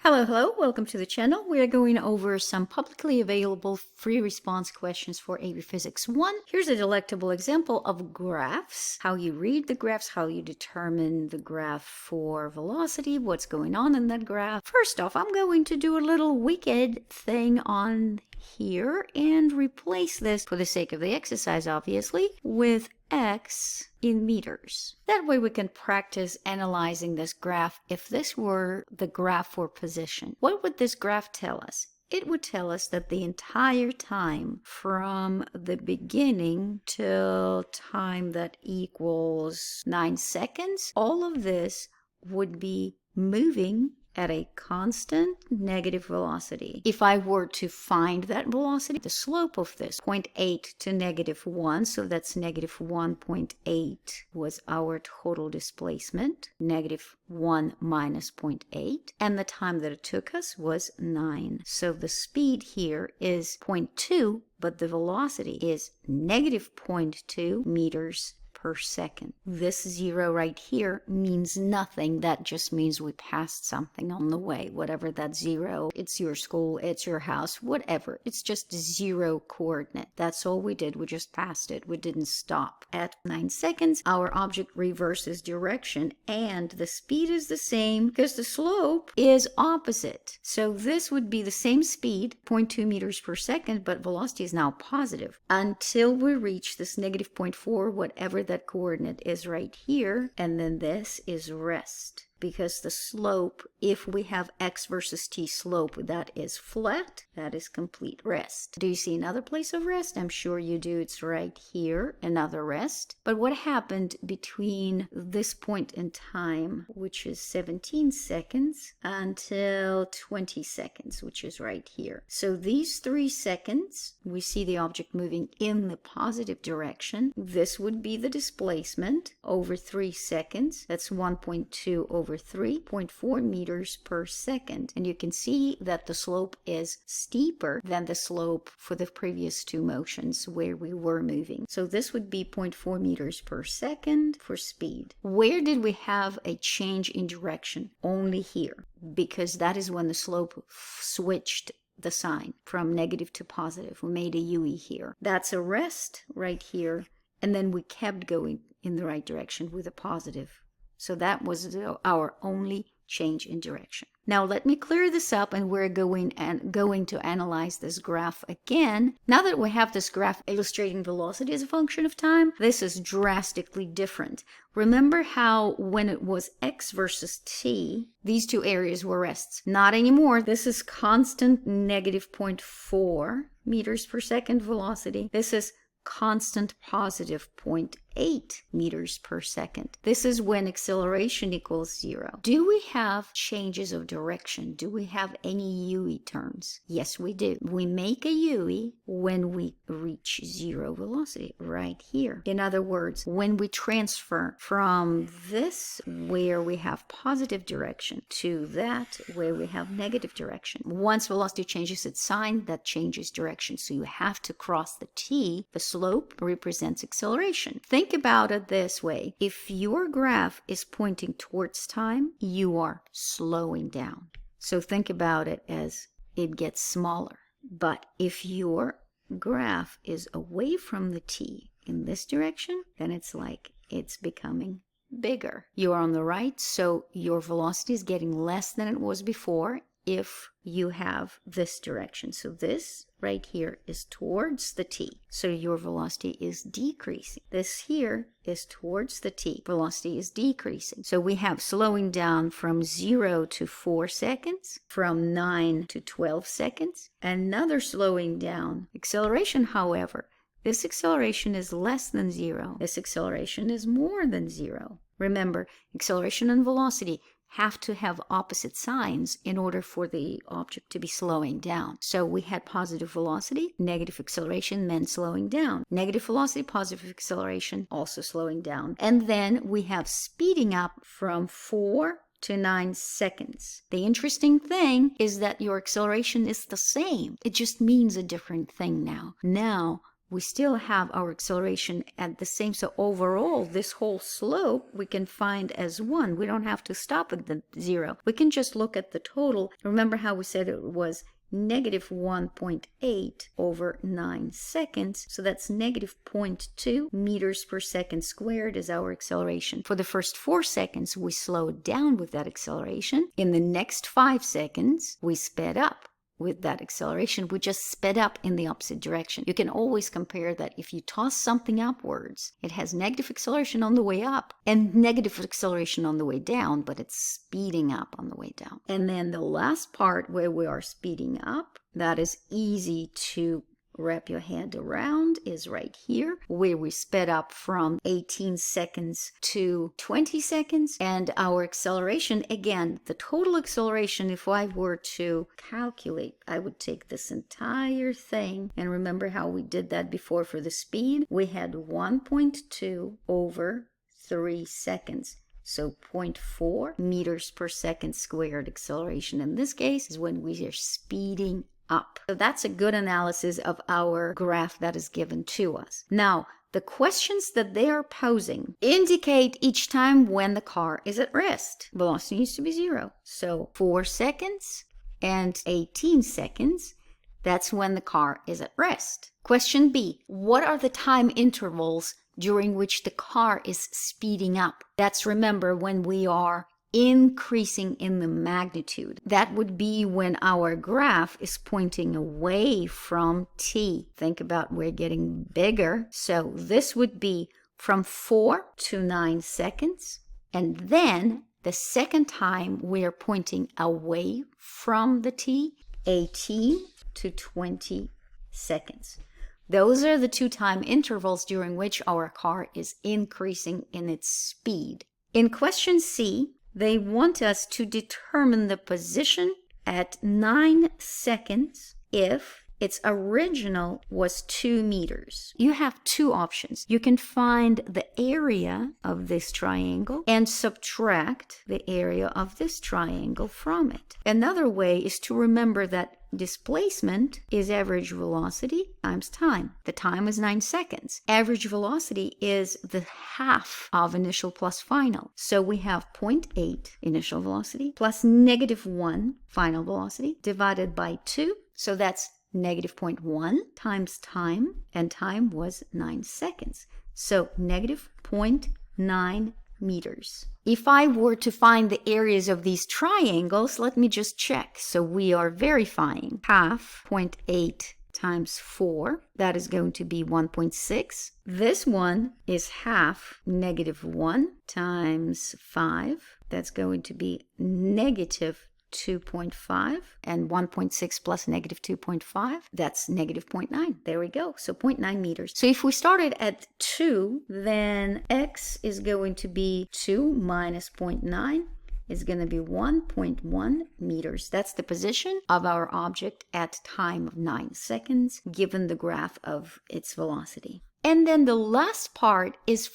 Hello, welcome to the channel. We are going over some publicly available free response questions for AB Physics 1. Here's a delectable example of graphs, how you read the graphs, how you determine the graph for velocity, what's going on in that graph. First off, I'm going to do a little wicked thing on here and replace this, for the sake of the exercise obviously, with x in meters. That way we can practice analyzing this graph if this were the graph for position. What would this graph tell us? It would tell us that the entire time from the beginning till time that equals 9 seconds, all of this would be moving at a constant negative velocity. If I were to find that velocity, the slope of this 0.8 to -1, so that's -1.8 was our total displacement, -1 minus 0.8, and the time that it took us was 9. So the speed here is 0.2, but the velocity is -0.2 meters per second. This 0 right here means nothing. That just means we passed something on the way. Whatever that 0, it's your school, it's your house, whatever. It's just 0 coordinate. That's all we did. We just passed it. We didn't stop. At 9 seconds, our object reverses direction and the speed is the same because the slope is opposite. So this would be the same speed, 0.2 meters per second, but velocity is now positive until we reach this -0.4, whatever that coordinate is right here, and then this is rest. Because the slope, if we have x versus t slope, that is flat, that is complete rest. Do you see another place of rest? I'm sure you do. It's right here, another rest. But what happened between this point in time, which is 17 seconds, until 20 seconds, which is right here? So these 3 seconds, we see the object moving in the positive direction. This would be the displacement over 3 seconds. That's 1.2 over 3.4 meters per second. And you can see that the slope is steeper than the slope for the previous 2 motions where we were moving. So this would be 0.4 meters per second for speed. Where did we have a change in direction? Only here, because that is when the slope switched the sign from negative to positive. We made a UE here. That's a rest right here. And then we kept going in the right direction with a positive. So that was our only change in direction. Now let me clear this up, and we're going to analyze this graph again. Now that we have this graph illustrating velocity as a function of time, this is drastically different. Remember how when it was x versus t, these 2 areas were rests? Not anymore. This is constant -0.4 meters per second velocity. This is constant positive 0.8 meters per second. This is when acceleration equals 0. Do we have changes of direction? Do we have any UE terms? Yes, we do. We make a UE when we reach 0 velocity, right here. In other words, when we transfer from this where we have positive direction to that where we have negative direction. Once velocity changes its sign, that changes direction. So you have to cross the t. The slope represents acceleration. Think about it this way. If your graph is pointing towards time, you are slowing down. So think about it as it gets smaller. But if your graph is away from the t in this direction, then it's like it's becoming bigger. You are on the right, so your velocity is getting less than it was before if you have this direction. So this right here is towards the t. So your velocity is decreasing. This here is towards the t. Velocity is decreasing. So we have slowing down from 0 to 4 seconds, from 9 to 12 seconds. Another slowing down. Acceleration, however, this acceleration is less than 0. This acceleration is more than 0. Remember, acceleration and velocity have to have opposite signs in order for the object to be slowing down. So we had positive velocity, negative acceleration meant slowing down. Negative velocity, positive acceleration, also slowing down. And then we have speeding up from 4 to 9 seconds. The interesting thing is that your acceleration is the same. It just means a different thing now. Now we still have our acceleration at the same. So overall, this whole slope we can find as 1. We don't have to stop at the 0. We can just look at the total. Remember how we said it was negative 1.8 over 9 seconds. So that's negative 0.2 meters per second squared is our acceleration. For the first 4 seconds, we slowed down with that acceleration. In the next 5 seconds, we sped up with that acceleration. We just sped up in the opposite direction. You can always compare that. If you toss something upwards, it has negative acceleration on the way up and negative acceleration on the way down, but it's speeding up on the way down. And then the last part where we are speeding up, that is easy to wrap your head around, is right here, where we sped up from 18 seconds to 20 seconds. And our acceleration, again, the total acceleration, if I were to calculate, I would take this entire thing, and remember how we did that before for the speed? We had 1.2 over 3 seconds. So 0.4 meters per second squared acceleration in this case is when we are speeding up. So that's a good analysis of our graph that is given to us. Now, the questions that they are posing indicate each time when the car is at rest. Velocity needs to be 0. So 4 seconds and 18 seconds, that's when the car is at rest. Question B, what are the time intervals during which the car is speeding up? That's, remember, when we are increasing in the magnitude. That would be when our graph is pointing away from t. Think about we're getting bigger. So this would be from 4 to 9 seconds. And then the second time we're pointing away from the t, 18 to 20 seconds. Those are the 2 time intervals during which our car is increasing in its speed. In question C, they want us to determine the position at 9 seconds if its original was 2 meters. You have 2 options. You can find the area of this triangle and subtract the area of this triangle from it. Another way is to remember that displacement is average velocity times time. The time is 9 seconds. Average velocity is the half of initial plus final. So we have 0.8 initial velocity plus negative 1 final velocity divided by 2. So that's negative 0.1 times time, and time was 9 seconds. So negative 0.9 meters. If I were to find the areas of these triangles, let me just check. So we are verifying half 0.8 times 4. That is going to be 1.6. This one is half negative 1 times 5. That's going to be negative 2.5, and 1.6 plus negative 2.5, that's negative 0.9. There we go. So 0.9 meters. So if we started at 2, then x is going to be 2 minus 0.9 is going to be 1.1 meters. That's the position of our object at time of 9 seconds, given the graph of its velocity. And then the last part is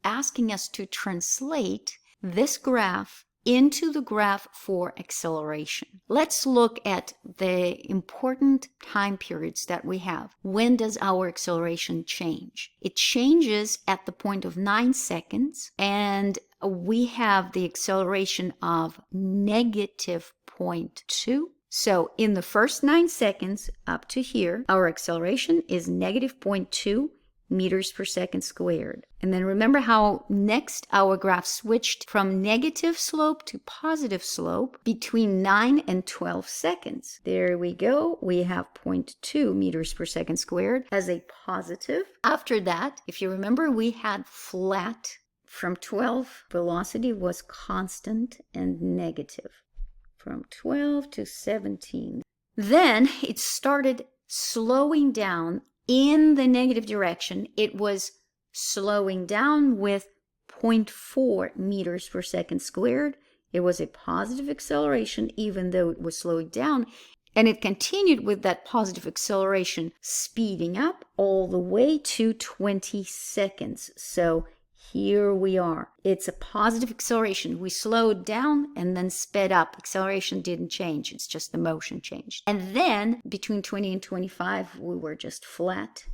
asking us to translate this graph into the graph for acceleration. Let's look at the important time periods that we have. When does our acceleration change? It changes at the point of 9 seconds, and we have the acceleration of negative 0.2. So in the first 9 seconds up to here, our acceleration is negative 0.2 meters per second squared. And then remember how next our graph switched from negative slope to positive slope between 9 and 12 seconds. There we go. We have 0.2 meters per second squared as a positive. After that, if you remember, we had flat from 12. Velocity was constant and negative from 12 to 17. Then it started slowing down in the negative direction. It was slowing down with 0.4 meters per second squared. It was a positive acceleration even though it was slowing down. And it continued with that positive acceleration, speeding up all the way to 20 seconds. So here we are. It's a positive acceleration. We slowed down and then sped up. Acceleration didn't change. It's just the motion changed. And then between 20 and 25, we were just flat.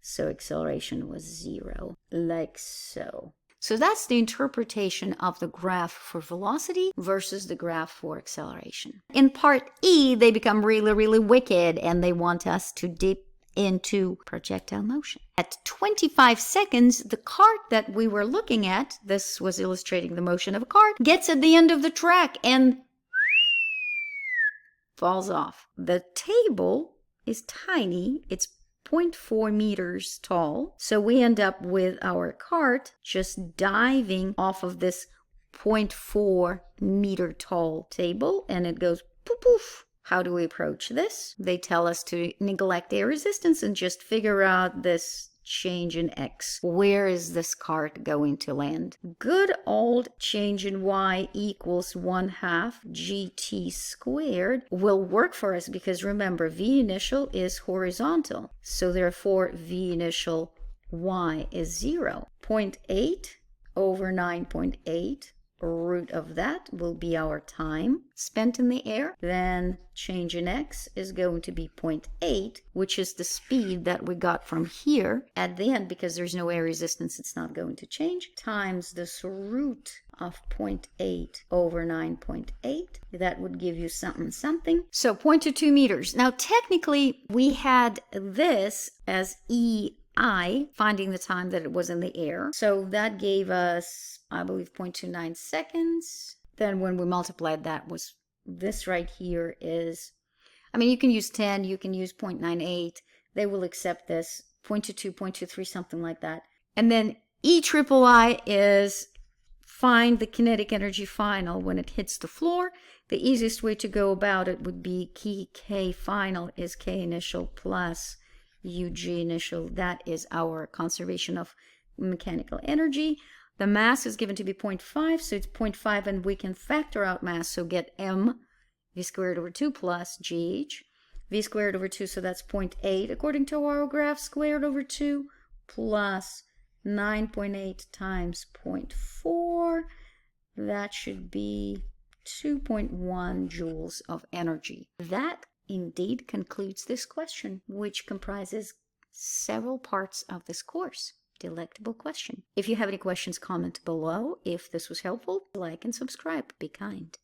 So acceleration was 0, like so. So that's the interpretation of the graph for velocity versus the graph for acceleration. In part E, they become really, really wicked, and they want us to dip into projectile motion. At 25 seconds, the cart that we were looking at, this was illustrating the motion of a cart, gets at the end of the track and falls off. The table is tiny. It's 0.4 meters tall. So we end up with our cart just diving off of this 0.4 meter tall table, and it goes poof poof. How do we approach this? They tell us to neglect air resistance and just figure out this change in x. Where is this cart going to land? Good old change in y equals 1/2 gt squared will work for us, because remember, v initial is horizontal. So therefore v initial y is 0. 0.8 over 9.8. Root of that will be our time spent in the air. Then change in x is going to be 0.8, which is the speed that we got from here. At the end, because there's no air resistance, it's not going to change, times this root of 0.8 over 9.8. That would give you something. So 0.22 meters. Now technically we had this as EI, finding the time that it was in the air. So that gave us, I believe, 0.29 seconds. Then when we multiplied that, was this right here is, I mean, you can use 10, you can use 0.98. They will accept this. 0.22, 0.23, something like that. And then EIII is find the kinetic energy final when it hits the floor. The easiest way to go about it would be K final is K initial plus UG initial. That is our conservation of mechanical energy. The mass is given to be 0.5, so it's 0.5, and we can factor out mass, so get m v squared over 2 plus gh v squared over 2, so that's 0.8 according to our graph, squared over 2 plus 9.8 times 0.4. That should be 2.1 joules of energy. That indeed concludes this question, which comprises several parts of this course. Delectable question. If you have any questions, comment below. If this was helpful, like and subscribe. Be kind.